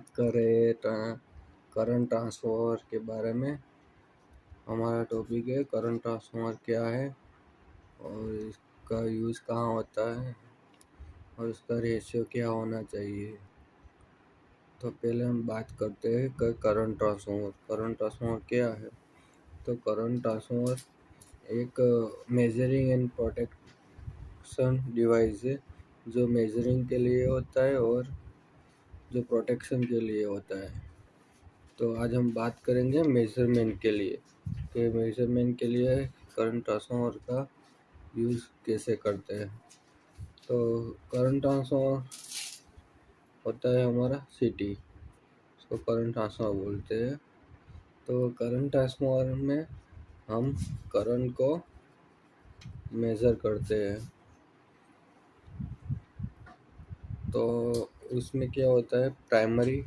बात करें current transformer के बारे में। हमारा टॉपिक है करंट ट्रांसफार्मर क्या है और इसका यूज़ कहाँ होता है और इसका रेशियो क्या होना चाहिए। तो पहले हम बात करते हैं कि करंट ट्रांसफार्मर क्या है। तो करंट ट्रांसफार्मर एक मेजरिंग एंड प्रोटेक्शन डिवाइस है जो मेजरिंग के लिए होता है और जो प्रोटेक्शन के लिए होता है। तो आज हम बात करेंगे मेजरमेंट के लिए कि मेजरमेंट के लिए करंट ट्रांसफार्मर का यूज़ कैसे करते हैं। तो करंट ट्रांसफार्मर होता है हमारा सिटी, उसको करंट ट्रांसफार्मर बोलते हैं। तो करंट ट्रांसफार्मर में हम करंट को मेज़र करते हैं। तो उसमें क्या होता है, प्राइमरी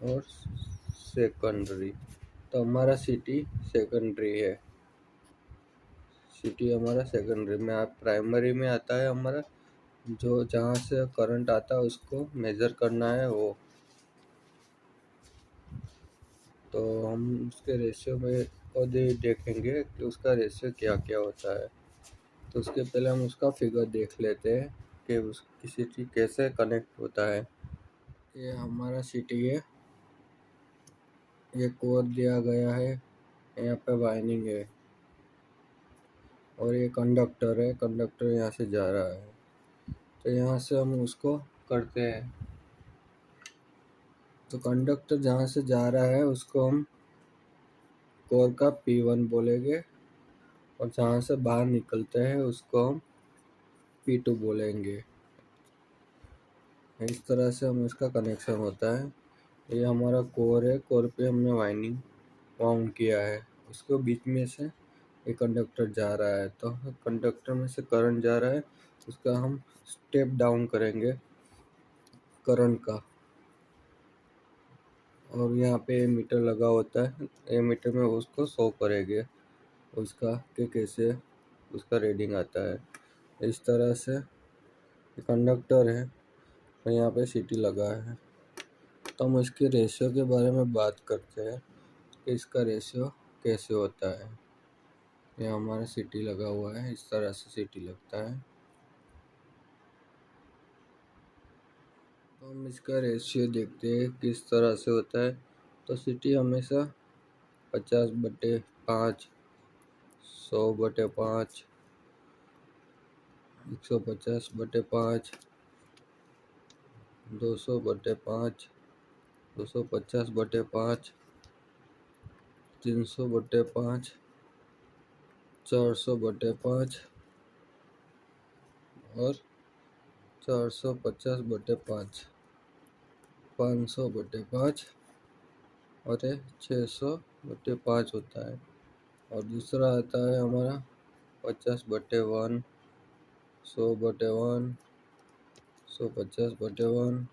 और सेकेंडरी। तो हमारा सिटी सेकेंडरी है, सिटी हमारा सेकेंडरी में। आप प्राइमरी में आता है हमारा जो जहाँ से करंट आता है उसको मेज़र करना है वो। तो हम उसके रेशियो में और देखेंगे कि उसका रेशियो क्या क्या होता है। तो उसके पहले हम उसका फिगर देख लेते हैं कि उसकी सिटी कैसे कनेक्ट होता है। ये हमारा सिटी है, ये कोर दिया गया है, यहाँ पे वायरिंग है और ये कंडक्टर है, कंडक्टर यहाँ से जा रहा है। तो यहाँ से हम उसको करते हैं। तो कंडक्टर जहाँ से जा रहा है उसको हम कोर का P1 बोलेंगे और जहाँ से बाहर निकलते हैं उसको हम P2 बोलेंगे। इस तरह से हम इसका कनेक्शन होता है। ये हमारा कोर है, कोर पे हमने वाइंडिंग वाउंड किया है, उसको बीच में से एक कंडक्टर जा रहा है। तो कंडक्टर में से करंट जा रहा है, उसका हम स्टेप डाउन करेंगे करंट का। और यहाँ पे मीटर लगा होता है, ये मीटर में उसको शो करेंगे उसका कि कैसे उसका रीडिंग आता है। इस तरह से कंडक्टर है और यहाँ पे सिटी लगा है। तो हम इसके रेशियो के बारे में बात करते हैं कि इसका रेशियो कैसे होता है। ये हमारा सिटी लगा हुआ है, इस तरह से सिटी लगता है। तो हम इसका रेशियो देखते हैं किस तरह से होता है। तो सिटी हमेशा 50/5, 100/5, 150/5, 200/5, 250/5, 300/5, 400/5 और 450/5, 500/5 और 600/5 होता है। और दूसरा आता है हमारा 50/1, 100/1, 150/1,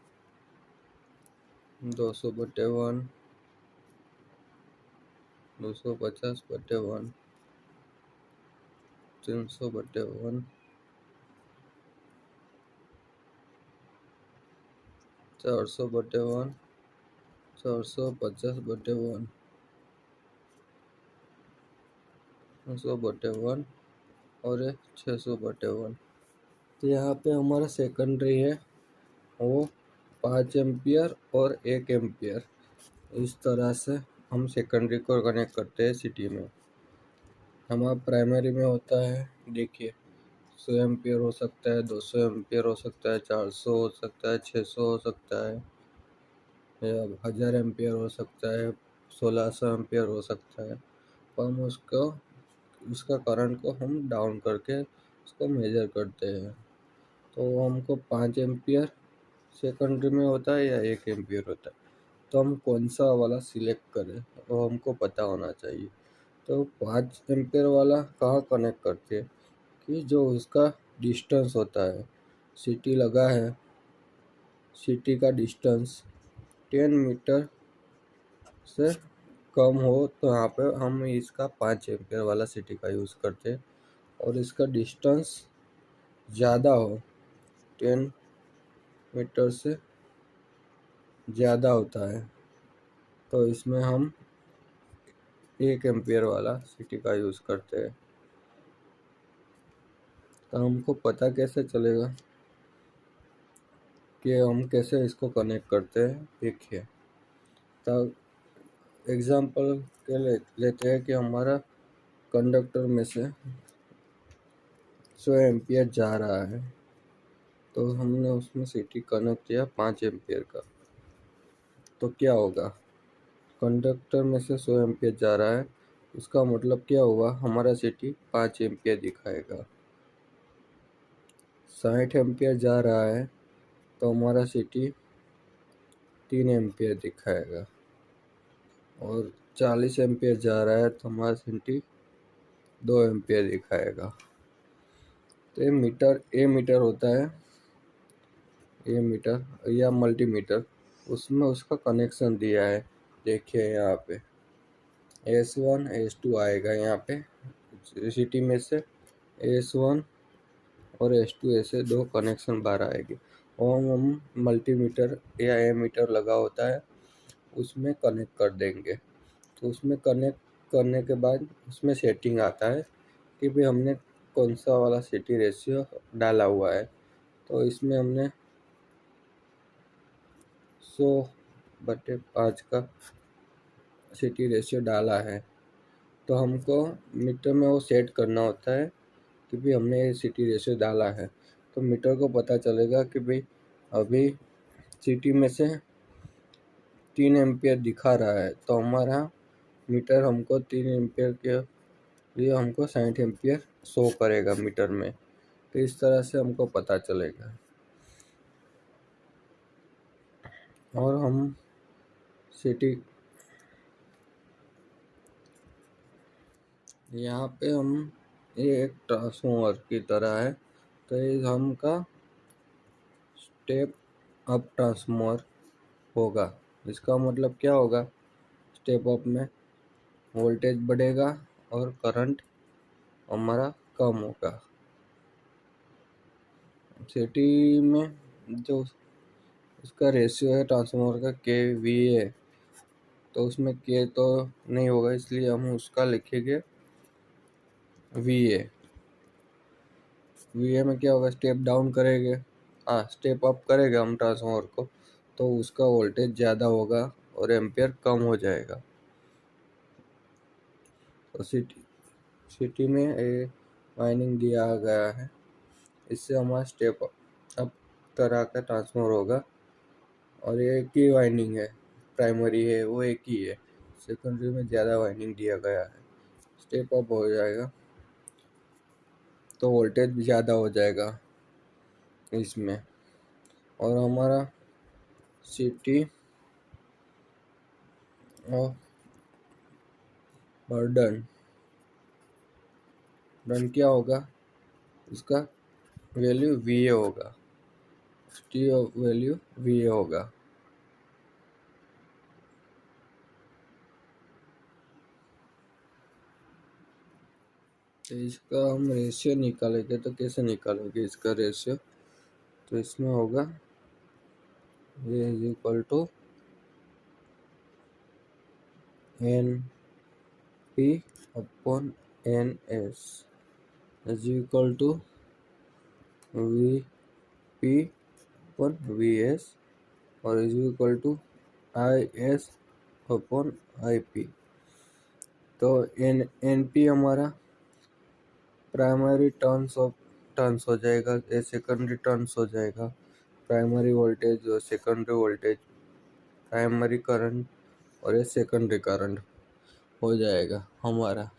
200/1, 250/1, 300/1, 400/1, 450/1, 100/1 और 600/1। तो यहाँ पे हमारा सेकेंडरी है वो 5 एम्पियर और 1 एम्पियर। इस तरह से हम सेकेंडरी को कनेक्ट करते हैं सिटी में। हमारा प्राइमरी में होता है, देखिए 100 एम्पियर हो सकता है, 200 एम्पियर हो सकता है, 400 हो सकता है, 600 हो सकता है, या 1000 एम्पियर हो सकता है, 1600 एम्पियर हो सकता है। तो हम उसका करंट को हम डाउन करके उसको मेजर करते हैं। तो हमको 5 एम्पियर सेकेंडरी में होता है या 1 एम्पियर होता है, तो हम कौन सा वाला सिलेक्ट करें वो हमको पता होना चाहिए। तो 5 एम्पियर वाला कहाँ कनेक्ट करते हैं कि जो उसका डिस्टेंस होता है, सिटी लगा है, सिटी का डिस्टेंस 10 मीटर से कम हो तो यहाँ पे हम इसका 5 एम्पियर वाला सिटी का यूज़ करते हैं। और इसका डिस्टेंस ज़्यादा हो, 10 मीटर से ज़्यादा होता है, तो इसमें हम 1 एम्पियर वाला सिटी का यूज़ करते हैं। तो हमको पता कैसे चलेगा कि हम कैसे इसको कनेक्ट करते हैं, देखिए। तो एग्जांपल के लेते हैं कि हमारा कंडक्टर में से 100 एम्पियर जा रहा है, तो हमने उसमें सिटी कनेक्ट किया 5 एम्पियर का, तो क्या होगा, कंडक्टर में से 100 एम्पियर जा रहा है, उसका मतलब क्या हुआ, हमारा सिटी 5 एम्पियर दिखाएगा। 60 एम्पियर जा रहा है तो हमारा सिटी 3 एम्पियर दिखाएगा, और 40 एम्पियर जा रहा है तो हमारा सिटी 2 एम्पियर दिखाएगा। तो ये मीटर होता है, ये मीटर या मल्टीमीटर, उसमें उसका कनेक्शन दिया है। देखिए यहाँ पे S1 S2 आएगा, यहाँ पे सिटी में से S1 और S2 ऐसे 2 कनेक्शन बाहर आएगी, और हम मल्टीमीटर या एमीटर लगा होता है उसमें कनेक्ट कर देंगे। तो उसमें कनेक्ट करने के बाद उसमें सेटिंग आता है कि भाई हमने कौन सा वाला सिटी रेशियो डाला हुआ है। तो इसमें हमने 100/5 का सिटी रेशियो डाला है, तो हमको मीटर में वो सेट करना होता है कि भाई हमने ये सिटी रेशियो डाला है। तो मीटर को पता चलेगा कि भाई अभी सिटी में से 3 एम्पियर दिखा रहा है, तो हमारा मीटर हमको 3 एम्पियर के लिए हमको 60 एम्पियर शो करेगा मीटर में। तो इस तरह से हमको पता चलेगा। और हम सिटी यहाँ पे हम ये एक ट्रांसफॉर्मर की तरह है, तो ये हमका स्टेप अप ट्रांसफॉर्मर होगा। इसका मतलब क्या होगा, स्टेप अप में वोल्टेज बढ़ेगा और करंट हमारा कम होगा। सिटी में जो इसका रेशियो है ट्रांसफार्मर का kVA, तो उसमें K तो नहीं होगा, इसलिए हम उसका लिखेंगे VA। VA में क्या होगा, स्टेप डाउन करेंगे, स्टेप अप करेंगे हम ट्रांसफार्मर को, तो उसका वोल्टेज ज़्यादा होगा और एम्पियर कम हो जाएगा। तो सिटी में ये वाइंडिंग दिया गया है, इससे हमारा स्टेप अप तरह का ट्रांसफार्मर होगा। और ये एक ही वाइंडिंग है, प्राइमरी है वो एक ही है, सेकेंडरी में ज़्यादा वाइंडिंग दिया गया है। स्टेप अप हो जाएगा तो वोल्टेज भी ज़्यादा हो जाएगा इसमें, और हमारा सिटी और बर्डन क्या होगा, उसका वैल्यू VA होगा, टी वैल्यू VA होगा। तो इसका हम रेशियो निकालेंगे, तो कैसे निकालेंगे इसका रेशियो, तो इसमें होगा ये is equal to NP/NS is equal to VP/VS और इज इक्वल टू IS/IP। तो NP हमारा प्राइमरी टर्न्स हो जाएगा, ये सेकेंडरी टर्न्स हो जाएगा, प्राइमरी वोल्टेज और सेकेंडरी वोल्टेज, प्राइमरी करंट और ये सेकेंडरी करंट हो जाएगा हमारा।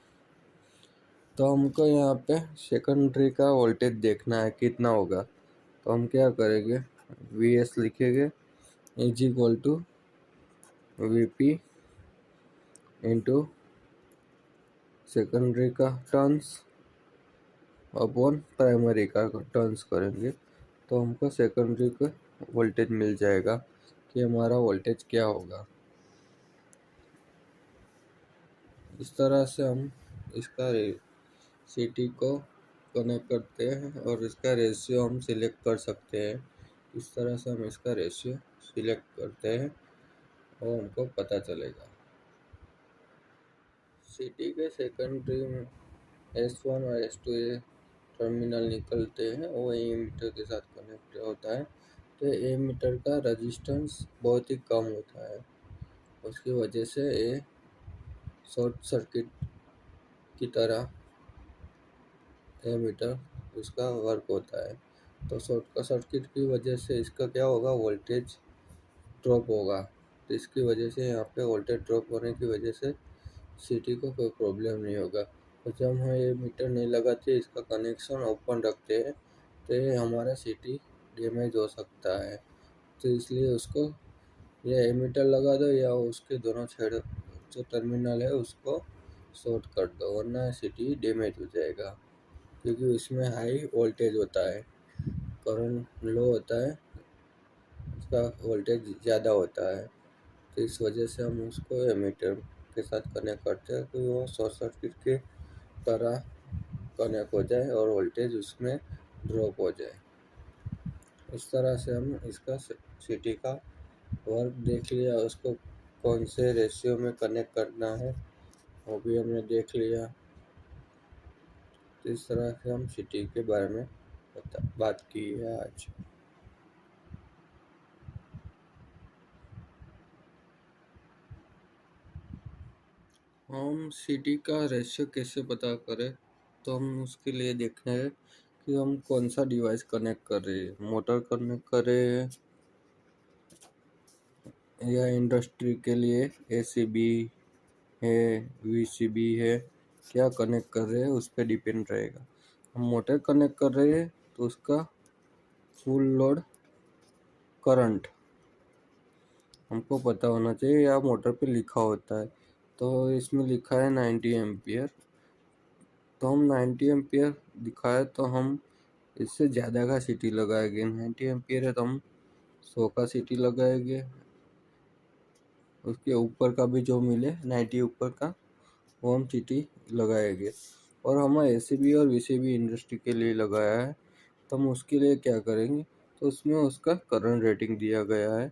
तो हमको यहाँ पे सेकेंडरी का वोल्टेज देखना है कितना होगा, तो हम क्या करेंगे, VS लिखेंगे is equal to VP into secondary का टर्न्स अपॉन प्राइमरी का टर्न्स करेंगे, तो हमको सेकेंडरी का वोल्टेज मिल जाएगा कि हमारा वोल्टेज क्या होगा। इस तरह से हम इसका सिटी को कनेक्ट करते हैं और इसका रेशियो हम सिलेक्ट कर सकते हैं। इस तरह से हम इसका रेशियो सिलेक्ट करते हैं और हमको पता चलेगा। सिटी के सेकेंडरी में S1 और S2 टर्मिनल निकलते हैं, वो एमीटर के साथ कनेक्ट होता है। तो एमीटर का रेजिस्टेंस बहुत ही कम होता है, उसकी वजह से ये शॉर्ट सर्किट की तरह एमीटर इसका वर्क होता है। तो शॉर्ट सर्किट की वजह से इसका क्या होगा, वोल्टेज ड्रॉप होगा। तो इसकी वजह से यहाँ पे वोल्टेज ड्रॉप होने की वजह से सिटी को कोई प्रॉब्लम नहीं होगा। तो जब हम ये मीटर नहीं लगाते, इसका कनेक्शन ओपन रखते हैं, तो ये हमारा सिटी डैमेज हो सकता है। तो इसलिए उसको या एमीटर लगा दो या उसके दोनों साइड जो टर्मिनल है उसको शॉर्ट कर दो, वरना सिटी डैमेज हो जाएगा। क्योंकि उसमें हाई वोल्टेज होता है, करंट लो होता है, उसका वोल्टेज ज़्यादा होता है। तो इस वजह से हम उसको एमीटर के साथ कनेक्ट करते हैं कि वो शॉर्ट सर्किट की तरह कनेक्ट हो जाए और वोल्टेज उसमें ड्रॉप हो जाए। इस तरह से हम इसका सिटी का वर्क देख लिया। उसको कौन से रेशियो में कनेक्ट करना है वो भी हमने देख लिया। तो इस तरह से हम सिटी के बारे में बात की है आज। हम सिटी का रेशियो कैसे पता करें, तो हम उसके लिए देखना है कि हम कौन सा डिवाइस कनेक्ट कर रहे हैं, मोटर कनेक्ट कर रहे हैं या इंडस्ट्री के लिए ACB है, VCB है, क्या कनेक्ट कर रहे हैं उस पर डिपेंड रहेगा। हम मोटर कनेक्ट कर रहे हैं तो उसका फुल लोड करंट हमको पता होना चाहिए, या मोटर पे लिखा होता है। तो इसमें लिखा है 90 एम्पियर, तो हम 90 एम्पियर दिखा है तो हम इससे ज़्यादा का सीटी लगाएंगे। 90 एम्पियर है तो हम 100 का सीटी लगाएंगे। उसके ऊपर का भी जो मिले 90 ऊपर का वो हम सीटी लगाएंगे। और हमें ACB और VCB इंडस्ट्री के लिए लगाया है, तो हम उसके लिए क्या करेंगे, तो उसमें उसका करंट रेटिंग दिया गया है।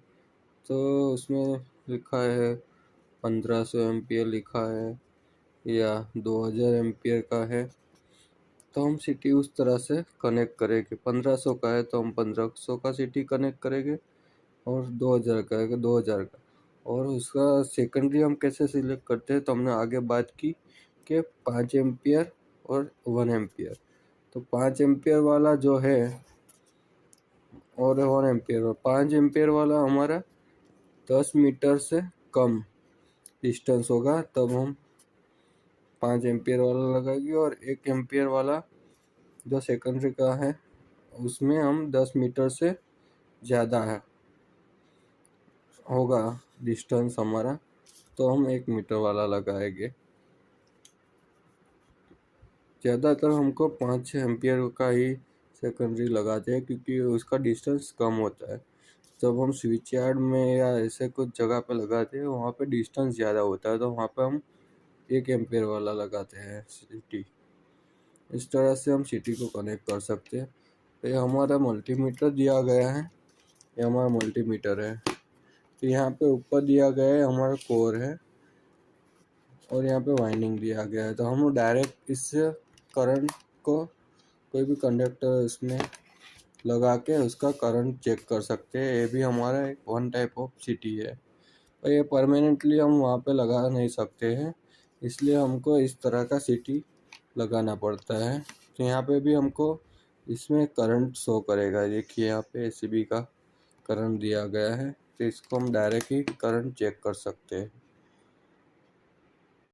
तो उसमें लिखा है 1500 एम्पियर लिखा है या 2000 एम्पियर का है। तो हम सिटी उस तरह से कनेक्ट करेंगे। 1500 का है तो हम 1500 का सिटी कनेक्ट करेंगे और 2000 का है 2000 का। और उसका सेकेंडरी हम कैसे सिलेक्ट करते हैं, तो हमने आगे बात की कि 5 एम्पियर और 1 एम्पियर। तो 5 एम्पियर वाला जो है और 1 एम्पियर, 5 एम्पियर वाला हमारा 10 मीटर से कम डिस्टेंस होगा तब हम 5 एम्पियर वाला लगाएंगे। और 1 एम्पियर वाला जो सेकेंडरी का है उसमें हम 10 मीटर से ज़्यादा है होगा डिस्टेंस हमारा, तो हम 1 मीटर वाला लगाएंगे। ज़्यादातर हमको 5 एम्पियर का ही सेकेंडरी लगाते हैं क्योंकि उसका डिस्टेंस कम होता है। जब हम स्विच यार्ड में या ऐसे कुछ जगह पे लगाते हैं वहाँ पे डिस्टेंस ज़्यादा होता है, तो वहाँ पे हम 1 एम्पियर वाला लगाते हैं सिटी। इस तरह से हम सिटी को कनेक्ट कर सकते हैं। तो ये हमारा मल्टीमीटर दिया गया है, ये हमारा मल्टीमीटर है। तो यहाँ पे ऊपर दिया गया है हमारा कोर है और यहाँ पे वाइंडिंग दिया गया है। तो हम डायरेक्ट इस करंट को कोई भी कंडक्टर इसमें लगा के उसका करंट चेक कर सकते हैं। ये भी हमारा एक वन टाइप ऑफ सिटी है। और ये परमानेंटली हम वहाँ पे लगा नहीं सकते हैं, इसलिए हमको इस तरह का सिटी लगाना पड़ता है। तो यहाँ पे भी हमको इसमें करंट शो करेगा। देखिए यहाँ पे ACB का करंट दिया गया है, तो इसको हम डायरेक्ट ही करंट चेक कर सकते हैं।